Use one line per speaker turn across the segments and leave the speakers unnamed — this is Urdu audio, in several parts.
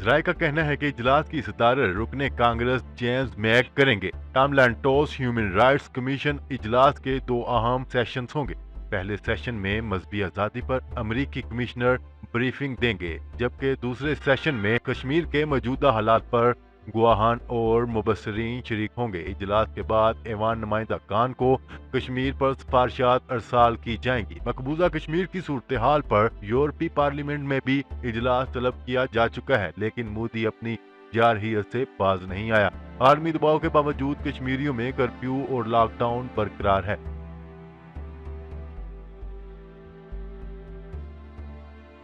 ذرائع کا کہنا ہے کہ اجلاس کی صدارت رکن کانگریس جیمز میک کریں گے۔ ٹام لینٹوس ہیومن رائٹس کمیشن اجلاس کے دو اہم سیشنز ہوں گے۔ پہلے سیشن میں مذہبی آزادی پر امریکی کمشنر بریفنگ دیں گے، جبکہ دوسرے سیشن میں کشمیر کے موجودہ حالات پر گواہان اور مبصرین شریک ہوں گے۔ اجلاس کے بعد ایوان نمائندہ خان کو کشمیر پر سفارشات ارسال کی جائیں گی۔ مقبوضہ کشمیر کی صورتحال پر یورپی پارلیمنٹ میں بھی اجلاس طلب کیا جا چکا ہے، لیکن مودی اپنی جارحیت سے باز نہیں آیا۔ عالمی دباؤ کے باوجود کشمیریوں میں کرفیو اور لاک ڈاؤن برقرار ہے۔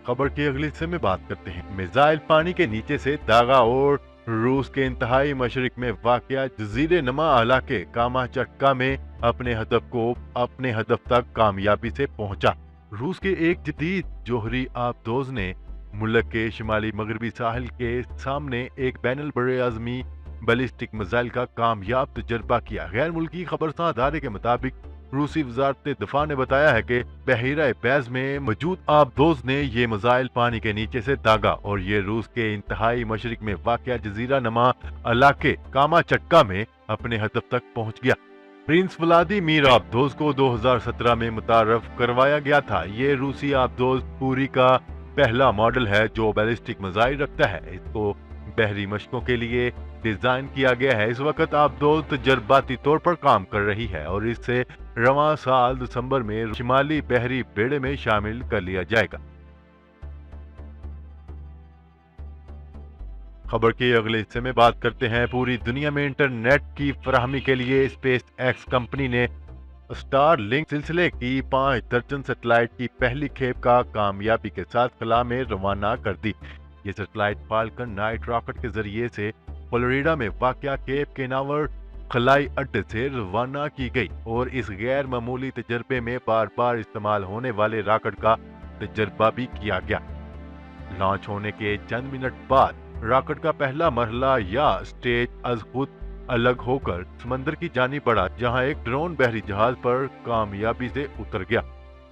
خبر کے اگلے حصے میں بات کرتے ہیں۔ میزائل پانی کے نیچے سے داغا اور روس کے انتہائی مشرق میں واقع جزیرے نما علاقے کاما چٹکا میں اپنے ہدف تک کامیابی سے پہنچا۔ روس کے ایک جدید جوہری آبدوز نے ملک کے شمالی مغربی ساحل کے سامنے ایک بین البراعظمی بیلسٹک میزائل کا کامیاب تجربہ کیا۔ غیر ملکی خبرساں ادارے کے مطابق روسی وزارت دفاع نے بتایا ہے کہ بحیرہ بیز میں موجود آبدوز نے یہ میزائل پانی کے نیچے سے داغا اور یہ روس کے انتہائی مشرق میں واقع جزیرہ نما علاقے کاما چٹکا میں اپنے ہدف تک پہنچ گیا۔ پرنس ولادیمیر آبدوز کو 2017 میں متعارف کروایا گیا تھا۔ یہ روسی آبدوز پوری کا پہلا ماڈل ہے جو بیلسٹک میزائل رکھتا ہے۔ اس کو بحری مشقوں کے لیے ڈیزائن کیا گیا ہے۔ اس وقت آبدوز تجرباتی طور پر کام کر رہی ہے اور اس سے رواں سال دسمبر میں شمالی بحری بیڑے میں شامل کر لیا جائے گا۔ خبر کے اگلے حصے میں بات کرتے ہیں۔ پوری دنیا میں انٹرنیٹ کی فراہمی کے لیے اسپیس ایکس کمپنی نے اسٹار لنک سلسلے کی 5 درجن سیٹلائٹ کی پہلی کھیپ کا کامیابی کے ساتھ خلا میں روانہ کر دی۔ یہ سیٹلائٹ فالکن 9 راکٹ کے ذریعے سے فلوریڈا میں واقع کیپ کیناور خلائی اڈے سے روانہ کی گئی اور اس غیر معمولی تجربے میں بار بار استعمال ہونے والے راکٹ کا تجربہ بھی کیا گیا۔ لانچ ہونے کے چند منٹ بعد راکٹ کا پہلا مرحلہ یا سٹیج از خود الگ ہو کر سمندر کی جانب بڑھا، جہاں ایک ڈرون بحری جہاز پر کامیابی سے اتر گیا۔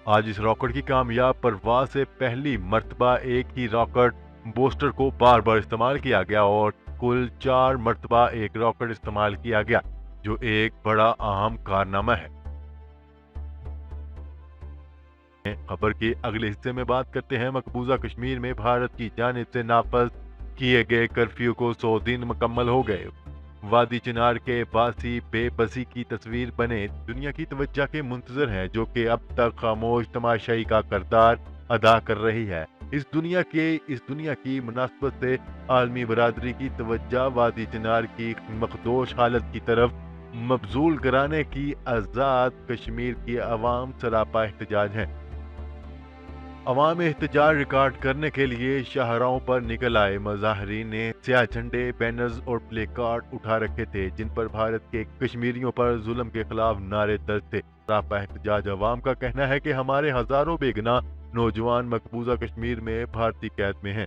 آج اس راکٹ کی کامیاب پرواز سے پہلی مرتبہ ایک ہی راکٹ بوسٹر کو بار بار استعمال کیا گیا اور کل 4 مرتبہ ایک راکٹ استعمال کیا گیا، جو ایک بڑا اہم کارنامہ ہے۔ خبر کے اگلے حصے میں بات کرتے ہیں۔ مقبوضہ کشمیر میں بھارت کی جانب سے نافذ کیے گئے کرفیو کو 100 دن مکمل ہو گئے۔ وادی چنار کے باسی بے بسی کی تصویر بنے دنیا کی توجہ کے منتظر ہیں، جو کہ اب تک خاموش تماشائی کا کردار ادا کر رہی ہے۔ اس دنیا کی مناسبت سے عالمی برادری کی توجہ وادی چنار کی مخدوش حالت کی طرف مبذول کرانے کی آزاد کشمیر کی عوام سراپا احتجاج ہیں۔ عوام احتجاج ریکارڈ کرنے کے لیے شاہراہوں پر نکل آئے۔ مظاہرین نے سیاہ جھنڈے، بینرز اور پلے کارڈ اٹھا رکھے تھے جن پر بھارت کے کشمیریوں پر ظلم کے خلاف نعرے درج تھے۔ سراپا احتجاج عوام کا کہنا ہے کہ ہمارے ہزاروں بے گناہ نوجوان مقبوضہ کشمیر میں بھارتی قید میں ہیں۔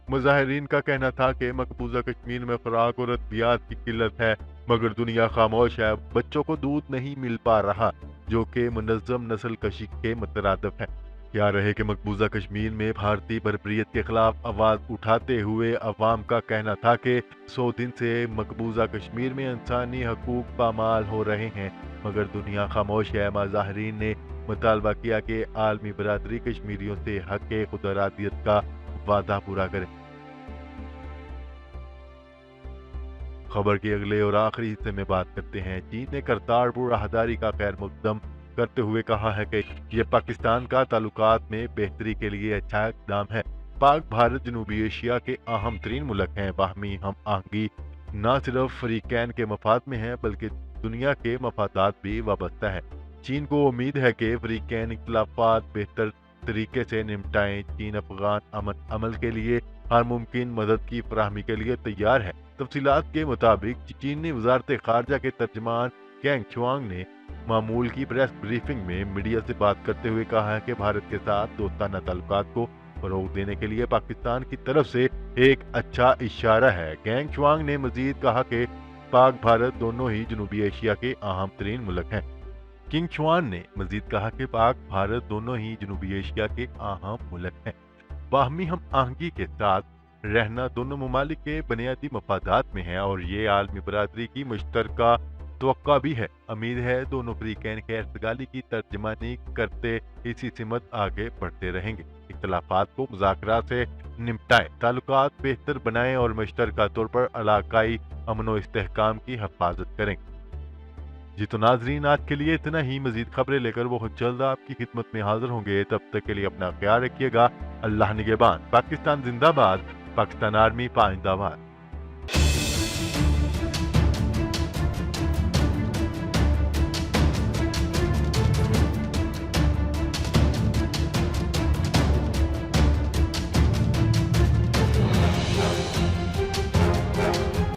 مظاہرین کا کہنا تھا کہ مقبوضہ کشمیر میں خوراک اور ادویات کی قلت ہے، مگر دنیا خاموش ہے۔ بچوں کو دودھ نہیں مل پا رہا، جو کہ منظم نسل کشی کے مترادف ہے۔ کیا رہے کہ مقبوضہ کشمیر میں بھارتی بربریت کے خلاف آواز اٹھاتے ہوئے عوام کا کہنا تھا کہ 100 دن سے مقبوضہ کشمیر میں انسانی حقوق پامال ہو رہے ہیں، مگر دنیا خاموش ہے۔ مظاہرین نے مطالبہ کیا کہ عالمی برادری کشمیریوں سے حق خود ارادیت کا وعدہ پورا کرے۔ خبر کے اگلے اور آخری حصے میں بات کرتے ہیں۔ چین نے کرتارپور راہداری کا خیر مقدم کرتے ہوئے کہا ہے کہ یہ پاکستان کا تعلقات میں بہتری کے لیے اچھا اقدام ہے۔ پاک بھارت جنوبی ایشیا کے اہم ترین ملک ہیں۔ باہمی ہم آہنگی نہ صرف فریقین کے مفاد میں ہے بلکہ دنیا کے مفادات بھی وابستہ ہے۔ چین کو امید ہے کہ فریقین اختلافات بہتر طریقے سے نمٹائیں۔ چین افغان امن عمل کے لیے ہر ممکن مدد کی فراہمی کے لیے تیار ہے۔ تفصیلات کے مطابق چینی وزارت خارجہ کے ترجمان گینگ شوانگ نے معمول کی پریس بریفنگ میں میڈیا سے بات کرتے ہوئے کہا ہے کہ بھارت کے ساتھ دوستانہ تعلقات کو فروغ دینے کے لیے پاکستان کی طرف سے ایک اچھا اشارہ ہے۔ گینگ شوانگ نے مزید کہا کہ پاک بھارت دونوں ہی جنوبی ایشیا کے اہم ترین ملک ہیں۔ کنگ شوان نے مزید کہا کہ پاک بھارت دونوں ہی جنوبی ایشیا کے اہم ملک ہیں۔ باہمی ہم آہنگی کے ساتھ رہنا دونوں ممالک کے بنیادی مفادات میں ہے اور یہ عالمی برادری کی مشترکہ توقع بھی ہے۔ امید ہے دونوں فریقین خیر سگالی کی ترجمانی کرتے اسی سمت آگے بڑھتے رہیں گے، اختلافات کو مذاکرات سے نمٹائیں، تعلقات بہتر بنائیں اور مشترکہ طور پر علاقائی امن و استحکام کی حفاظت کریں۔ جی تو ناظرین، آج کے لیے اتنا ہی۔ مزید خبریں لے کر بہت جلد آپ کی خدمت میں حاضر ہوں گے، تب تک کے لیے اپنا خیال رکھیے گا۔ اللہ نگہبان۔ پاکستان زندہ باد، پاکستان آرمی پائندہ باد۔